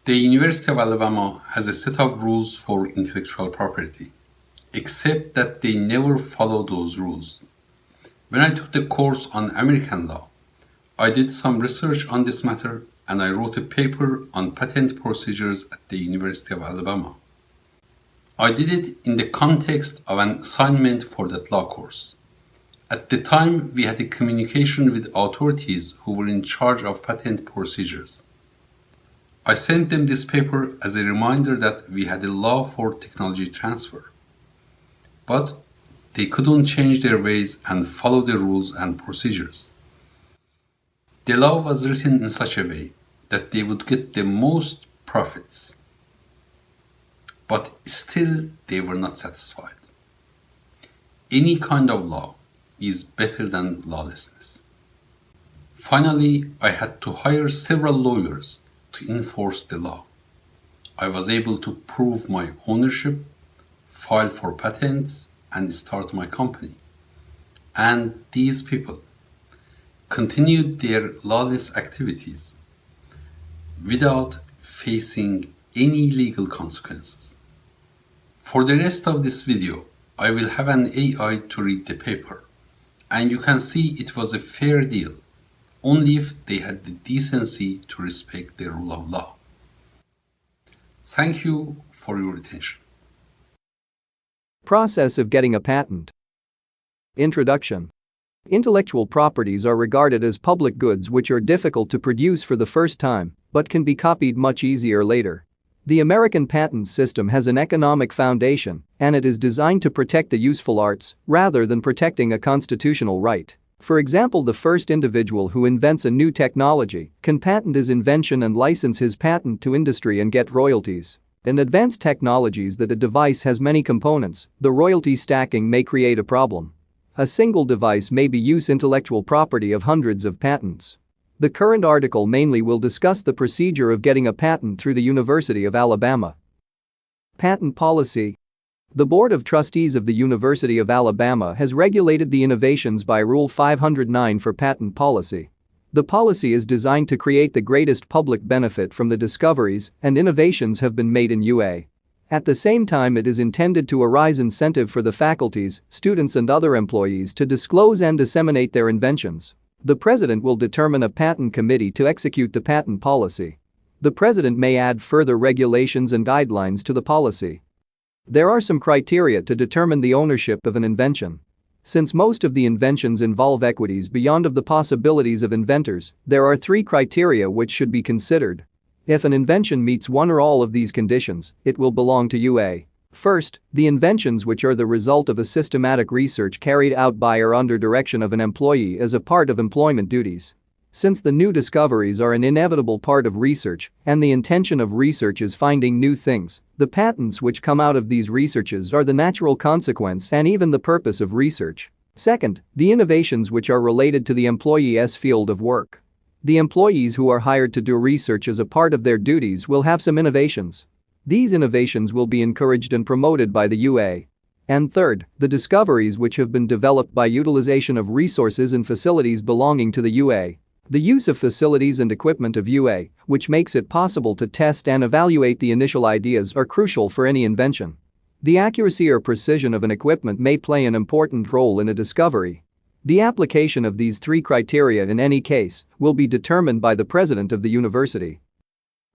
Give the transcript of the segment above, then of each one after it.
The University of Alabama has a set of rules for intellectual property, except that they never follow those rules. When I took the course on American law, I did some research on this matter and I wrote a paper on patent procedures at the University of Alabama. I did it in the context of an assignment for that law course. At the time, we had a communication with authorities who were in charge of patent procedures. I sent them this paper as a reminder that we had a law for technology transfer. But they couldn't change their ways and follow the rules and procedures. The law was written in such a way that they would get the most profits, but still they were not satisfied. Any kind of law is better than lawlessness. Finally, I had to hire several lawyers to enforce the law. I was able to prove my ownership, file for patents, and start my company. And these people continued their lawless activities without facing any legal consequences. For the rest of this video, I will have an AI to read the paper, and you can see it was a fair deal, only if they had the decency to respect the rule of law. Thank you for your attention. Process of getting a patent. Introduction. Intellectual properties are regarded as public goods which are difficult to produce for the first time, but can be copied much easier later. The American patent system has an economic foundation, and it is designed to protect the useful arts rather than protecting a constitutional right. For example, the first individual who invents a new technology can patent his invention and license his patent to industry and get royalties. In advanced technologies that a device has many components, the royalty stacking may create a problem. A single device may use intellectual property of hundreds of patents. The current article mainly will discuss the procedure of getting a patent through the University of Alabama. Patent policy. The Board of Trustees of the University of Alabama has regulated the innovations by Rule 509 for patent policy. The policy is designed to create the greatest public benefit from the discoveries and innovations have been made in UA. At the same time, it is intended to arise incentive for the faculties, students and other employees to disclose and disseminate their inventions. The president will determine a patent committee to execute the patent policy. The president may add further regulations and guidelines to the policy. There are some criteria to determine the ownership of an invention. Since most of the inventions involve equities beyond of the possibilities of inventors, there are 3 criteria which should be considered. If an invention meets one or all of these conditions, it will belong to UA. First, the inventions which are the result of a systematic research carried out by or under direction of an employee as a part of employment duties. Since the new discoveries are an inevitable part of research, and the intention of research is finding new things, the patents which come out of these researches are the natural consequence and even the purpose of research. Second, the innovations which are related to the employee's field of work. The employees who are hired to do research as a part of their duties will have some innovations. These innovations will be encouraged and promoted by the UA. And third, the discoveries which have been developed by utilization of resources and facilities belonging to the UA. The use of facilities and equipment of UA, which makes it possible to test and evaluate the initial ideas, are crucial for any invention. The accuracy or precision of an equipment may play an important role in a discovery. The application of these 3 criteria in any case will be determined by the president of the university.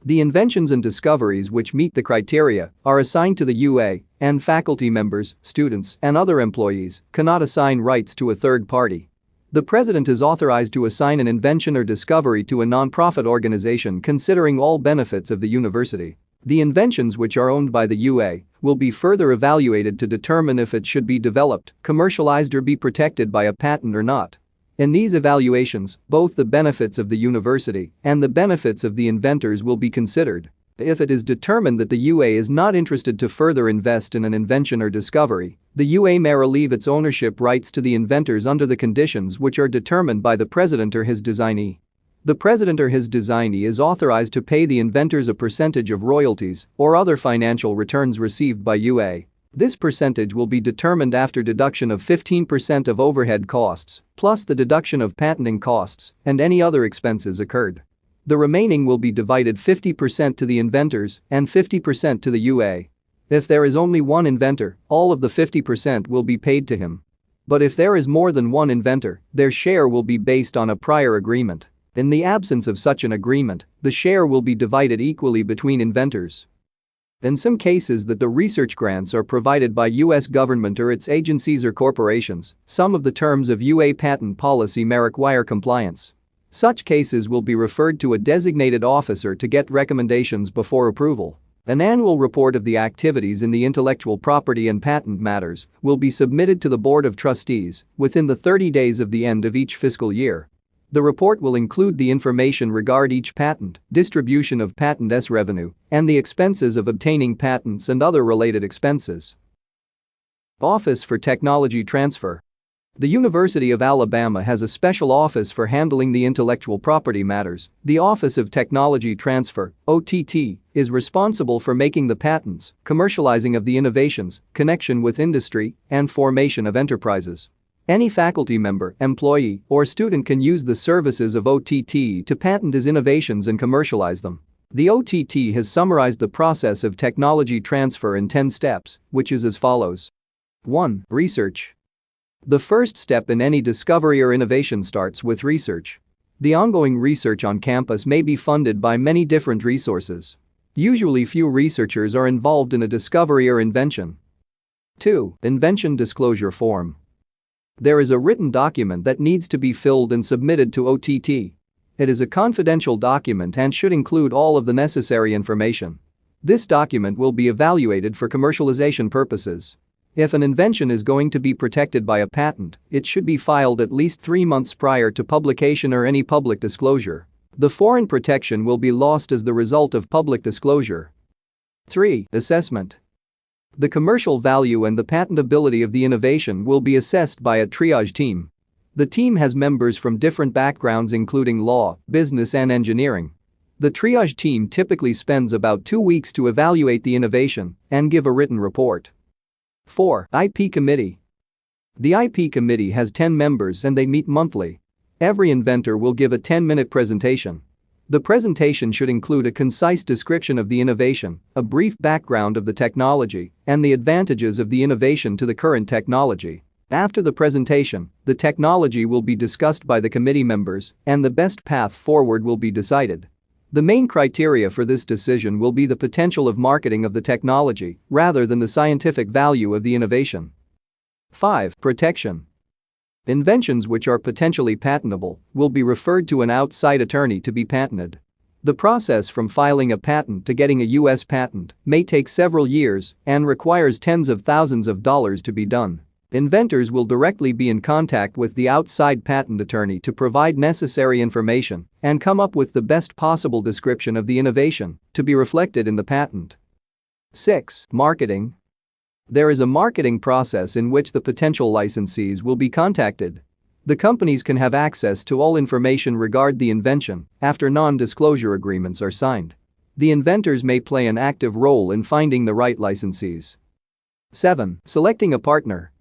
The inventions and discoveries which meet the criteria are assigned to the UA, and faculty members, students, and other employees cannot assign rights to a third party. The president is authorized to assign an invention or discovery to a non-profit organization considering all benefits of the university. The inventions which are owned by the UA will be further evaluated to determine if it should be developed, commercialized or be protected by a patent or not. In these evaluations, both the benefits of the university and the benefits of the inventors will be considered. If it is determined that the UA is not interested to further invest in an invention or discovery, the UA may relieve its ownership rights to the inventors under the conditions which are determined by the president or his designee. The president or his designee is authorized to pay the inventors a percentage of royalties or other financial returns received by UA. This percentage will be determined after deduction of 15% of overhead costs, plus the deduction of patenting costs and any other expenses incurred. The remaining will be divided 50% to the inventors and 50% to the UA. If there is only one inventor, all of the 50% will be paid to him. But if there is more than one inventor, their share will be based on a prior agreement. In the absence of such an agreement, the share will be divided equally between inventors. In some cases that the research grants are provided by US government or its agencies or corporations, some of the terms of UA patent policy may require compliance. Such cases will be referred to a designated officer to get recommendations before approval. An annual report of the activities in the intellectual property and patent matters will be submitted to the Board of Trustees within the 30 days of the end of each fiscal year. The report will include the information regarding each patent, distribution of patent revenue, and the expenses of obtaining patents and other related expenses. Office for Technology Transfer. The University of Alabama has a special office for handling the intellectual property matters. The Office of Technology Transfer, OTT, is responsible for making the patents, commercializing of the innovations, connection with industry, and formation of enterprises. Any faculty member, employee, or student can use the services of OTT to patent his innovations and commercialize them. The OTT has summarized the process of technology transfer in 10 steps, which is as follows. 1. Research. The first step in any discovery or innovation starts with research. The ongoing research on campus may be funded by many different resources. Usually few researchers are involved in a discovery or invention. 2. Invention disclosure form. There is a written document that needs to be filled and submitted to OTT. It is a confidential document and should include all of the necessary information. This document will be evaluated for commercialization purposes. If an invention is going to be protected by a patent, it should be filed at least 3 months prior to publication or any public disclosure. The foreign protection will be lost as the result of public disclosure. 3. Assessment. The commercial value and the patentability of the innovation will be assessed by a triage team. The team has members from different backgrounds including law, business and engineering. The triage team typically spends about 2 weeks to evaluate the innovation and give a written report. 4. IP Committee. The IP Committee has 10 members and they meet monthly. Every inventor will give a 10-minute presentation. The presentation should include a concise description of the innovation, a brief background of the technology, and the advantages of the innovation to the current technology. After the presentation, the technology will be discussed by the committee members and the best path forward will be decided. The main criteria for this decision will be the potential of marketing of the technology rather than the scientific value of the innovation. 5. Protection. Inventions which are potentially patentable will be referred to an outside attorney to be patented. The process from filing a patent to getting a US patent may take several years and requires tens of thousands of dollars to be done. Inventors will directly be in contact with the outside patent attorney to provide necessary information and come up with the best possible description of the innovation to be reflected in the patent. 6. Marketing. There is a marketing process in which the potential licensees will be contacted. The companies can have access to all information regarding the invention after non-disclosure agreements are signed. The inventors may play an active role in finding the right licensees. 7. Selecting a partner.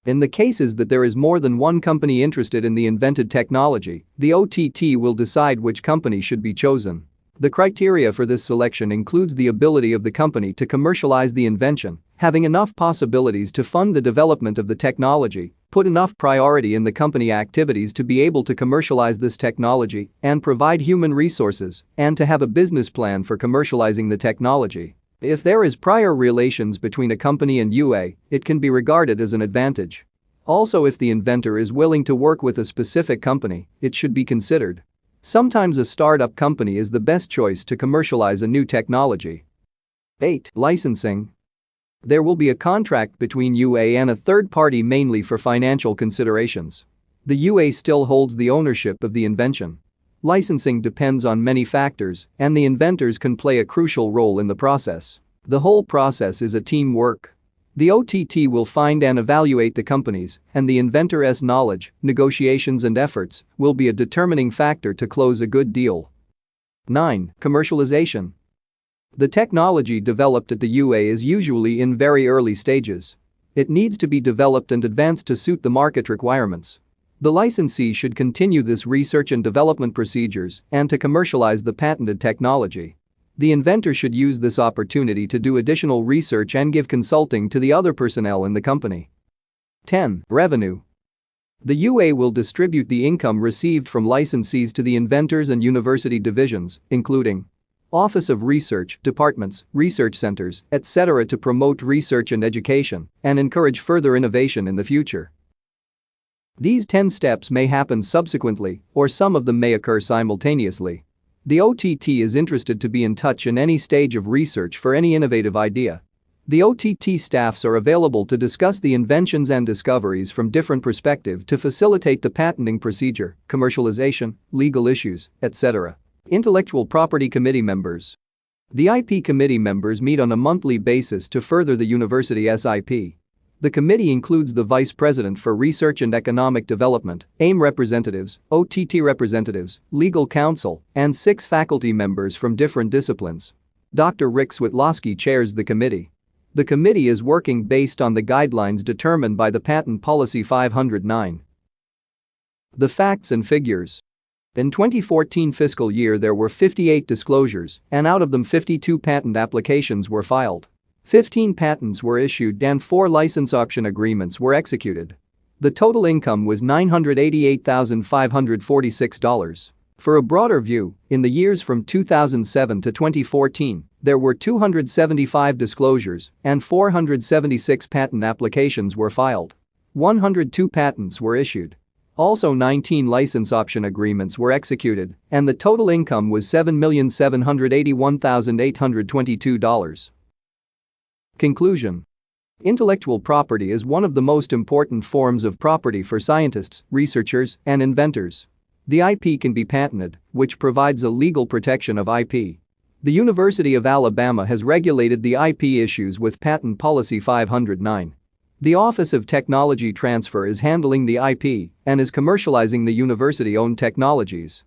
In the cases that there is more than one company interested in the invented technology, the OTT will decide which company should be chosen. The criteria for this selection includes the ability of the company to commercialize the invention, having enough possibilities to fund the development of the technology, put enough priority in the company activities to be able to commercialize this technology, and provide human resources, and to have a business plan for commercializing the technology. If there is prior relations between a company and UA, it can be regarded as an advantage. Also, if the inventor is willing to work with a specific company, it should be considered. Sometimes a startup company is the best choice to commercialize a new technology. 8. Licensing. There will be a contract between UA and a third party mainly for financial considerations. The UA still holds the ownership of the invention. Licensing depends on many factors, and the inventors can play a crucial role in the process. The whole process is a teamwork. The OTT will find and evaluate the companies, and the inventor's knowledge, negotiations and efforts will be a determining factor to close a good deal. 9. Commercialization. The technology developed at the UA is usually in very early stages. It needs to be developed and advanced to suit the market requirements. The licensee should continue this research and development procedures and to commercialize the patented technology. The inventor should use this opportunity to do additional research and give consulting to the other personnel in the company. 10. Revenue. The UA will distribute the income received from licensees to the inventors and university divisions, including Office of Research, departments, research centers, etc. to promote research and education and encourage further innovation in the future. These 10 steps may happen subsequently, or some of them may occur simultaneously. The OTT is interested to be in touch in any stage of research for any innovative idea. The OTT staffs are available to discuss the inventions and discoveries from different perspectives to facilitate the patenting procedure, commercialization, legal issues, etc. Intellectual Property Committee members. The IP Committee members meet on a monthly basis to further the university's IP. The committee includes the Vice President for Research and Economic Development, AIM representatives, OTT representatives, legal counsel, and 6 faculty members from different disciplines. Dr. Rick Switlowski chairs the committee. The committee is working based on the guidelines determined by the Patent Policy 509. The facts and figures. In 2014 fiscal year there were 58 disclosures, and out of them 52 patent applications were filed. 15 patents were issued and 4 license option agreements were executed. The total income was $988,546. For a broader view, in the years from 2007 to 2014, there were 275 disclosures and 476 patent applications were filed. 102 patents were issued. Also 19 license option agreements were executed, and the total income was $7,781,822. Conclusion. Intellectual property is one of the most important forms of property for scientists, researchers, and inventors. The IP can be patented, which provides a legal protection of IP. The University of Alabama has regulated the IP issues with Patent Policy 509. The Office of Technology Transfer is handling the IP and is commercializing the university-owned technologies.